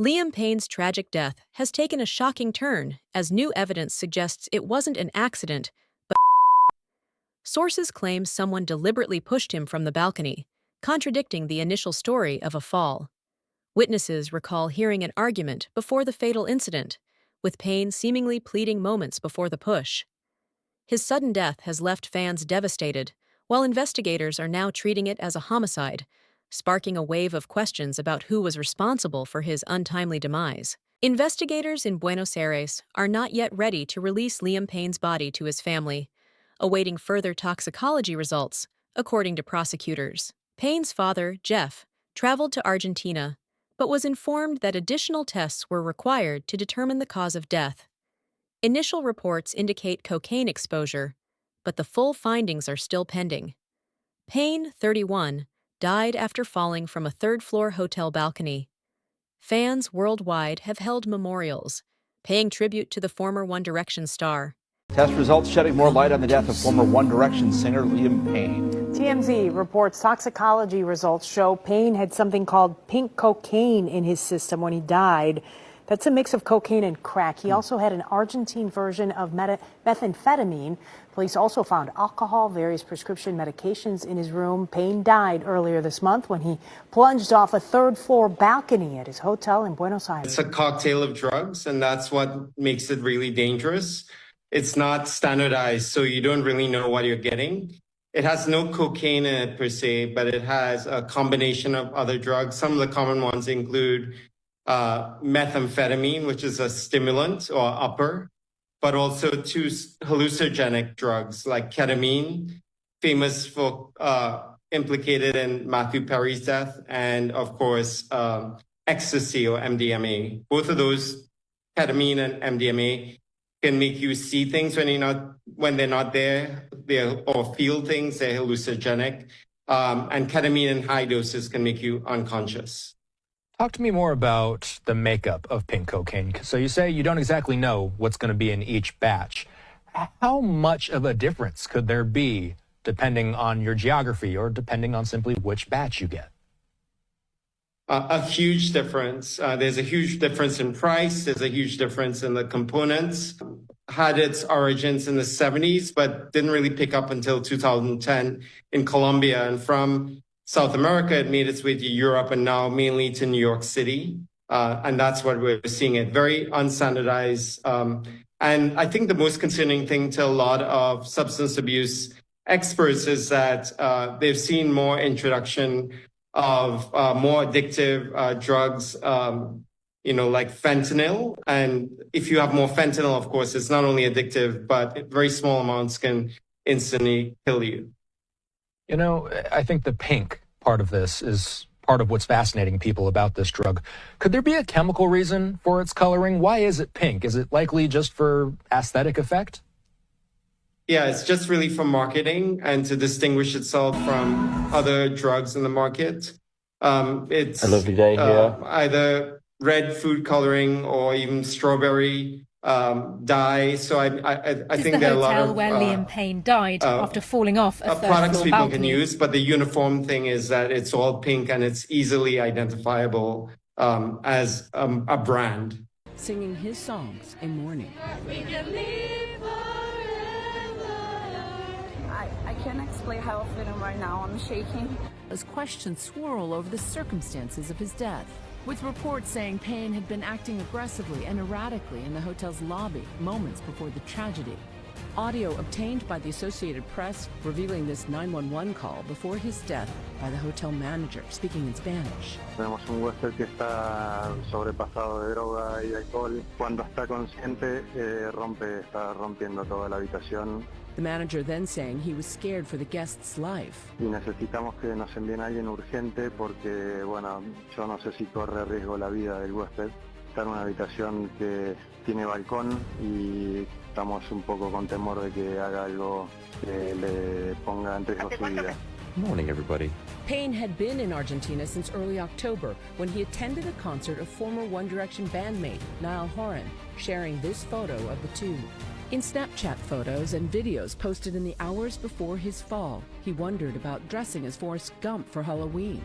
Liam Payne's tragic death has taken a shocking turn as new evidence suggests it wasn't an accident, but sources claim someone deliberately pushed him from the balcony, contradicting the initial story of a fall. Witnesses recall hearing an argument before the fatal incident, with Payne seemingly pleading moments before the push. His sudden death has left fans devastated, while investigators are now treating it as a homicide, sparking a wave of questions about who was responsible for his untimely demise. Investigators in Buenos Aires are not yet ready to release Liam Payne's body to his family, awaiting further toxicology results, according to prosecutors. Payne's father, Jeff, traveled to Argentina, but was informed that additional tests were required to determine the cause of death. Initial reports indicate cocaine exposure, but the full findings are still pending. Payne, 31, died after falling from a third-floor hotel balcony. Fans worldwide have held memorials, paying tribute to the former One Direction star. Test results shedding more light on the death of former One Direction singer Liam Payne. TMZ reports toxicology results show Payne had something called pink cocaine in his system when he died. That's a mix of cocaine and crack. He also had an Argentine version of methamphetamine. Police also found alcohol, various prescription medications in his room. Payne died earlier this month when he plunged off a third-floor balcony at his hotel in Buenos Aires. It's a cocktail of drugs, and that's what makes it really dangerous. It's not standardized, so you don't really know what you're getting. It has no cocaine in it per se, but it has a combination of other drugs. Some of the common ones include methamphetamine, which is a stimulant or upper, but also two hallucinogenic drugs like ketamine, famous for implicated in Matthew Perry's death, and of course, ecstasy or MDMA. Both of those, ketamine and MDMA, can make you see things when they're not there, or feel things. They're hallucinogenic, and ketamine in high doses can make you unconscious. Talk to me more about the makeup of pink cocaine. So you say you don't exactly know what's going to be in each batch. How much of a difference could there be depending on your geography or depending on simply which batch you get? A huge difference. There's a huge difference in price. There's a huge difference in the components. Had its origins in the 70s, but didn't really pick up until 2010 in Colombia. And from South America, it made its way to Europe and now mainly to New York City. And that's what we're seeing it, very unstandardized. And I think the most concerning thing to a lot of substance abuse experts is that they've seen more introduction of more addictive drugs, like fentanyl. And if you have more fentanyl, of course, it's not only addictive, but very small amounts can instantly kill you. You know, I think the pink part of this is part of what's fascinating people about this drug. Could there be a chemical reason for its coloring? Why is it pink? Is it likely just for aesthetic effect? Yeah, it's just really for marketing and to distinguish itself from other drugs in the market. It's a lovely day here. Either red food coloring or even strawberry dye. So I think there are a lot of where Liam Payne died after falling off a products people balcony. can use, but the uniform thing is that it's all pink and it's easily identifiable as a brand. Singing his songs in mourning. I can't explain how I'm feeling right now. I'm shaking. As questions swirl over the circumstances of his death, with reports saying Payne had been acting aggressively and erratically in the hotel's lobby moments before the tragedy. Audio obtained by the Associated Press revealing this 911 call before his death by the hotel manager, speaking in Spanish. Tenemos un huésped que está sobrepasado de droga y alcohol. Cuando está consciente, está rompiendo toda la habitación. The manager then saying he was scared for the guest's life. Y necesitamos que nos envíen a alguien urgente porque, bueno, yo no sé si corre riesgo la vida del huésped. Está en una habitación que tiene balcón y estamos un poco con temor de que haga algo que le ponga en riesgo su vida. Good morning, everybody. Payne had been in Argentina since early October when he attended a concert of former One Direction bandmate Niall Horan, sharing this photo of the two. In Snapchat photos and videos posted in the hours before his fall, he wondered about dressing as Forrest Gump for Halloween.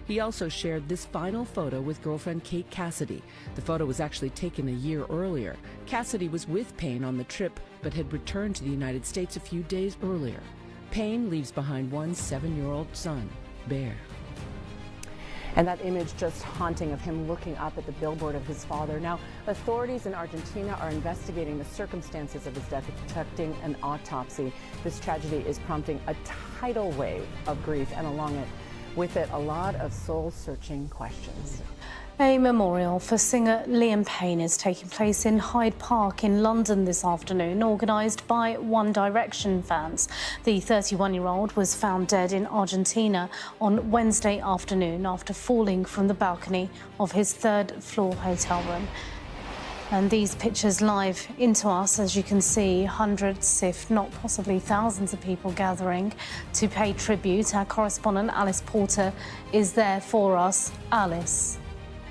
He also shared this final photo with girlfriend Kate Cassidy. The photo was actually taken a year earlier. Cassidy was with Payne on the trip, but had returned to the United States a few days earlier. Payne leaves behind one 7-year-old son, Bear. And that image just haunting of him looking up at the billboard of his father. Now, authorities in Argentina are investigating the circumstances of his death, conducting an autopsy. This tragedy is prompting a tidal wave of grief, and with it, a lot of soul-searching questions. A memorial for singer Liam Payne is taking place in Hyde Park in London this afternoon, organised by One Direction fans. The 31-year-old was found dead in Argentina on Wednesday afternoon after falling from the balcony of his third-floor hotel room. And these pictures live into us, as you can see, hundreds, if not possibly thousands of people gathering to pay tribute. Our correspondent Alice Porter is there for us. Alice.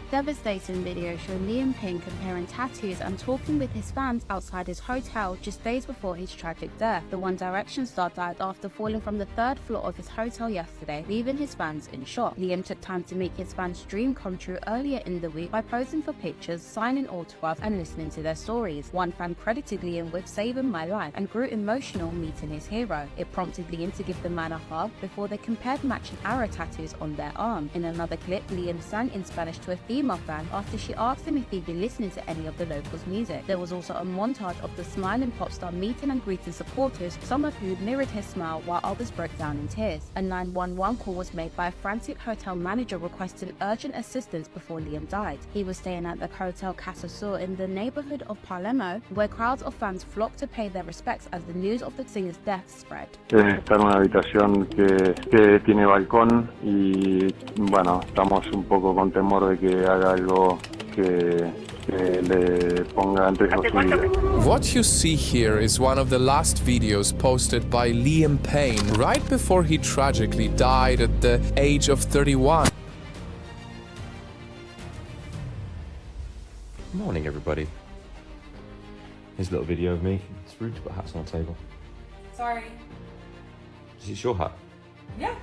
Devastating video showing Liam Payne comparing tattoos and talking with his fans outside his hotel just days before his tragic death. The One Direction star died after falling from the third floor of his hotel yesterday, leaving his fans in shock. Liam took time to make his fans' dream come true earlier in the week by posing for pictures, signing autographs and listening to their stories. One fan credited Liam with saving my life and grew emotional meeting his hero. It prompted Liam to give the man a hug before they compared matching arrow tattoos on their arm. In another clip, Liam sang in Spanish to a female fan after she asked him if he'd be listening to any of the locals' music. There was also a montage of the smiling pop star meeting and greeting supporters, some of who mirrored his smile while others broke down in tears. A 911 call was made by a frantic hotel manager requesting urgent assistance before Liam died. He was staying at the Hotel Casa Sur in the neighborhood of Palermo, where crowds of fans flocked to pay their respects as the news of the singer's death spread. Está en una habitación que tiene balcón y bueno, estamos un poco con temor de que haga algo que le ponga en riesgo su vida. What you see here is one of the last videos posted by Liam Payne right before he tragically died at the age of 31. Morning, everybody. Here's a little video of me. It's rude to put hats on the table. Sorry. Is it your hat? Yeah.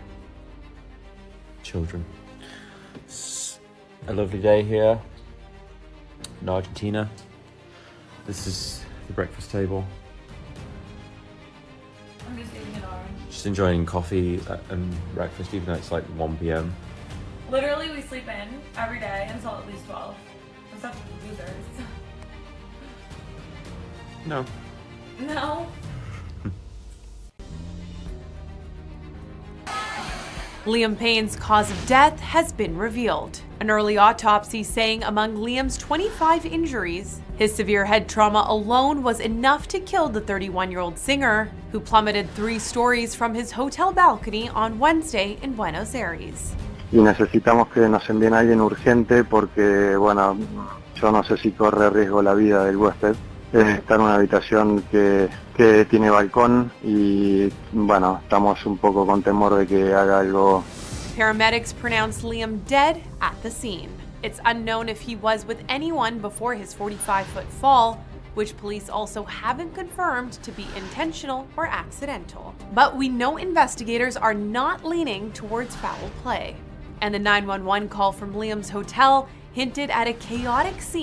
Children. It's a lovely day here in Argentina. This is the breakfast table. I'm just eating an orange. Just enjoying coffee and breakfast, even though it's like 1 p.m. Literally, we sleep in every day until at least 12. We're such losers. No. No. Liam Payne's cause of death has been revealed. An early autopsy saying among Liam's 25 injuries, his severe head trauma alone was enough to kill the 31-year-old singer, who plummeted 3 stories from his hotel balcony on Wednesday in Buenos Aires. Y necesitamos que nos envíen a alguien urgente porque, bueno, yo no sé si corre riesgo la vida del huésped. Está en una habitación que tiene balcón y, bueno, estamos un poco con temor de que haga algo. Paramedics pronounced Liam dead at the scene. It's unknown if he was with anyone before his 45-foot fall, which police also haven't confirmed to be intentional or accidental. But we know investigators are not leaning towards foul play. And the 911 call from Liam's hotel hinted at a chaotic scene